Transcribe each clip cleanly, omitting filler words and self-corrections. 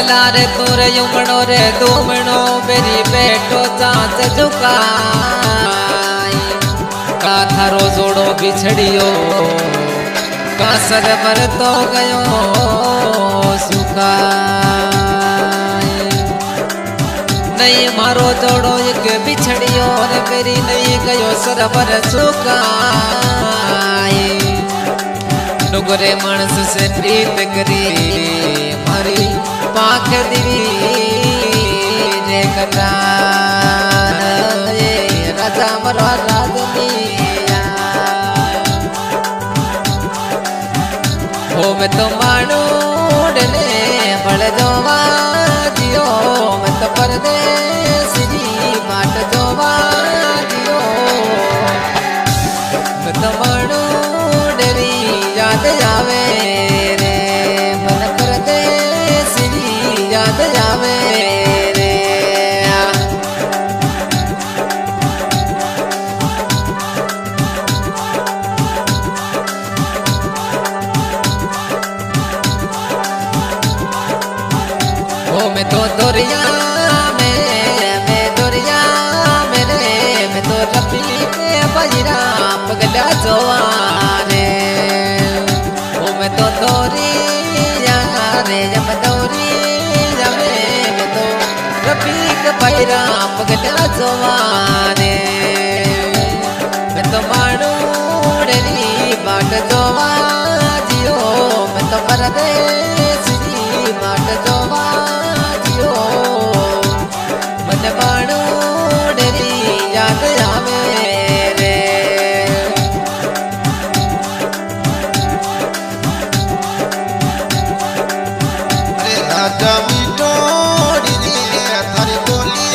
लारे तोरे युमणो रे दूमणो मेरी बेटो चांच झुकाई का थारो जोड़ो बिछड़ियो का सर पर तो गयो सुखाई नहीं मारो जोड़ो एक बिछड़ियो रे मेरी नहीं गयो सर पर सुखाई डुगरे मानस से प्रीत करी मारी पाख दिवी रे कटा राजा मरो राजनिया हो मैं तो मानू डले बड़ जोवा जियो मैं तो परदेसी बाट जोवा जियो मैं तो मानू डरी याद आवे रे मन परदेसी याद आवे रे ओ मैं तो दरिया में रे मैं तो रफी के बजरा पगला जोवारे ओ मैं तो दरिया रे जब दरिया में मैं तो रफी के बजरा पगला जोवारे मैं तो मानू डरी बाट जोवा जियो मैं तो परदेसी बाट जोवा जियो मन मानू डरी याद आवे रे अरे राजा मीठो रे थारी बोली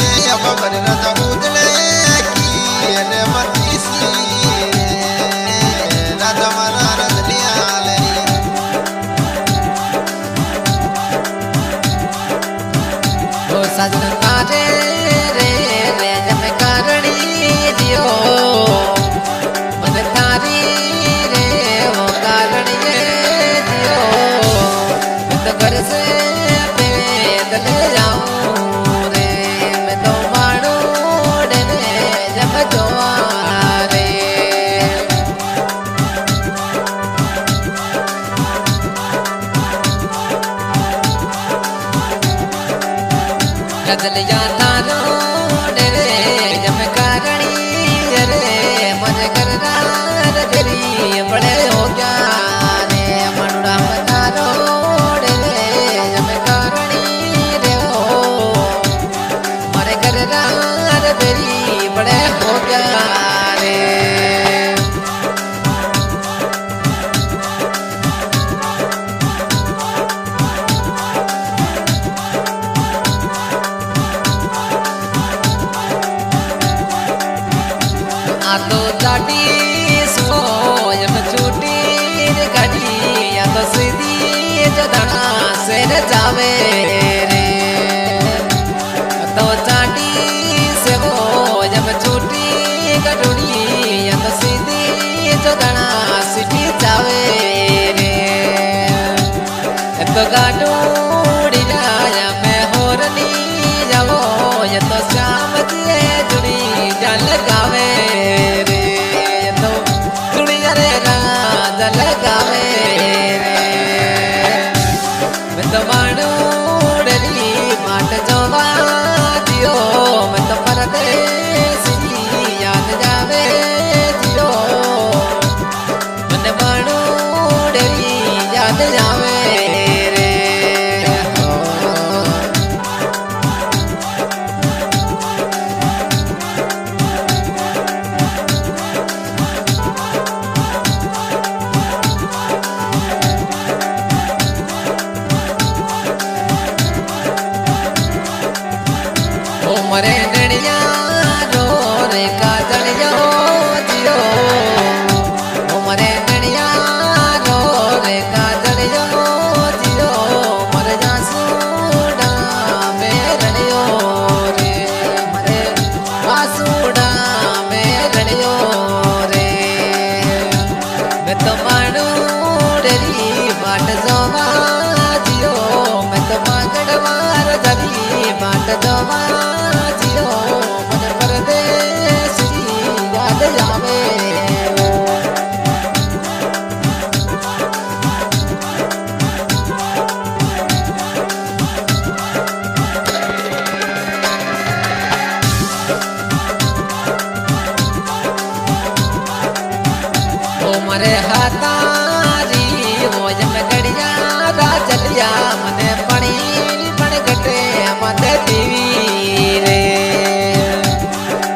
रे अब मन राजा उजले की ने मतीसी राजा मारा रजलिया ले ओ सजन काटे रे रे जब करणी दियो मन तारी रे वो करणी दियो मैं तो घर से पैदल जाऊं रे मैं तो मानू डरे जब जोवारे रजलिया तारो डरे जब करणी रे मन करनार जरी बड़े हो गया रे मनुड़ा तारो डरे जब करणी रे हो मन करनार जरी बड़े हो गया रे आ तो जाटी सोयम छूटी रे गाड़ी या तो सीधी जदना से न जावे रे तो जाटी से वो जब छूटी गडुड़ी या तो सीधी जदना सिटी जावे रे तो गाडुड़ी लाया मैं होरनी जावो या तो श्याम दिए जुड़ी जान लगावे रे तो दुनिया रे राजा लगावे रे मैं तो मानू डरी बाट जोवा जियो मैं तो परदेसी याद जावे जियो मन मानू डरी याद जावे रे मरे डड़िया रो रे का जड़ियो जियो मरे डड़िया रो रे का जड़ियो जियो मर जासूड़ा में रड़ियो रे मरे वासूड़ा में रड़ियो रे मैं तो मानू डरी बाट जोवा जियो मैं तो बाट जवा जियो मन परदेसी याद जावे मरे हाथारी मोज में गड़िया राजलिया मने पड़ी पण गटे मत दीवी रे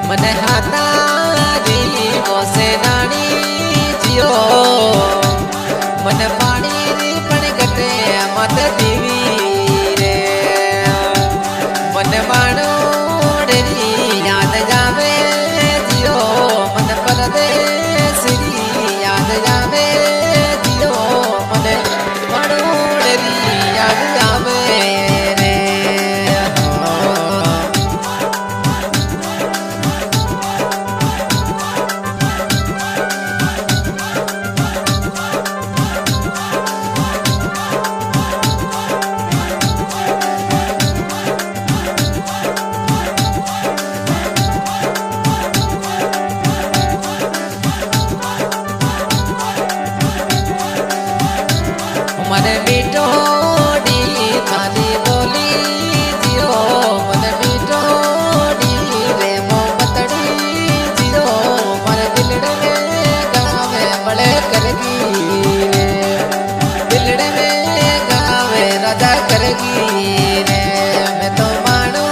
मने हाथारी मोसे नानी जियो मने पानी पण गटे मत दीवी रे मने मानो डेरी याद जावे जियो मन परदेसी याद जावे जियो मने मणोड़री याद जावे रे मन बिटोड़ी थाली बोली जियो मन बिटोड़ी रे मोमबत्ती जियो मन दिलड़े में गावे बड़े करगी रे दिलड़े में गावे राजा करगी रे मैं तो मानो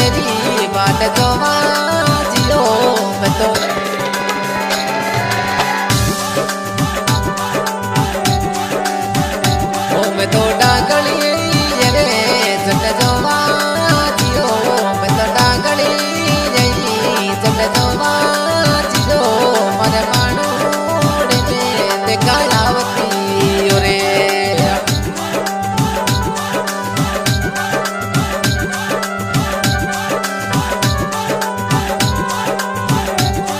डरी बाट जोवा जियो मैं तो मैं तो डागली रे जट जोवा जियो मैं तो डागली जई जट जोवा जियो मरे मानो रे ते कालावती रे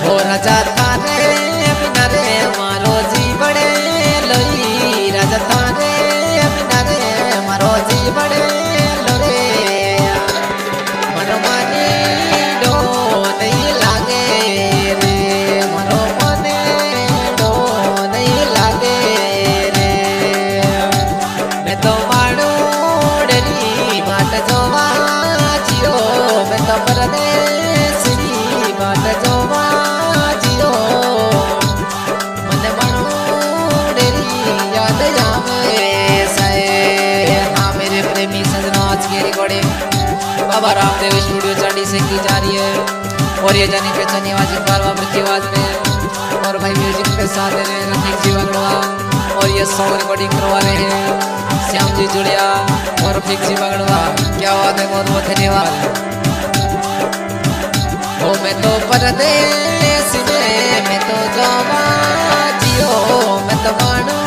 हो राजा थारे बिना रे मारो जीवड़े लई राजा थारे मारो जीवड़े लोरे मनो माने डो नहीं लागे रे मनो माने डो नहीं लागे रे मैं तो मानो डरी बाट जोवा जियो मैं तो परदेसी बाट जोवा जियो मन मनो डरी याद जावे प्रेमी सजना आज की रिकॉर्डिंग बाबा रामदेव स्टूडियो चंडी से की जा रही है और ये जानी पहचानी आवाज बारवा प्रतिवाद में और भाई म्यूजिक के साथ दे रहे हैं रफीक जी बगड़वा और ये सॉन्ग रिकॉर्डिंग करवा रहे हैं श्याम जी जुड़िया और रफीक जी बगड़वा क्या बात है बहुत बहुत धन्यवाद ओ मैं तो परदेसी मैं तो जोवा जियो मैं तो मानो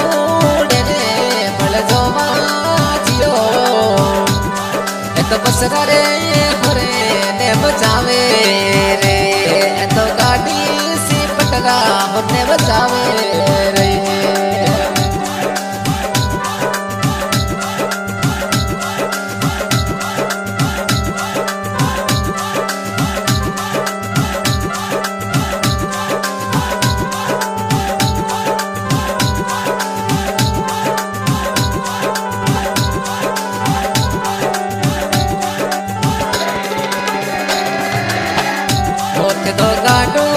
डरे बल जोवा तो बस रे होरे ने बचावे रे तो गाड़ी सी पटरा होने बचावे रे तो गाडो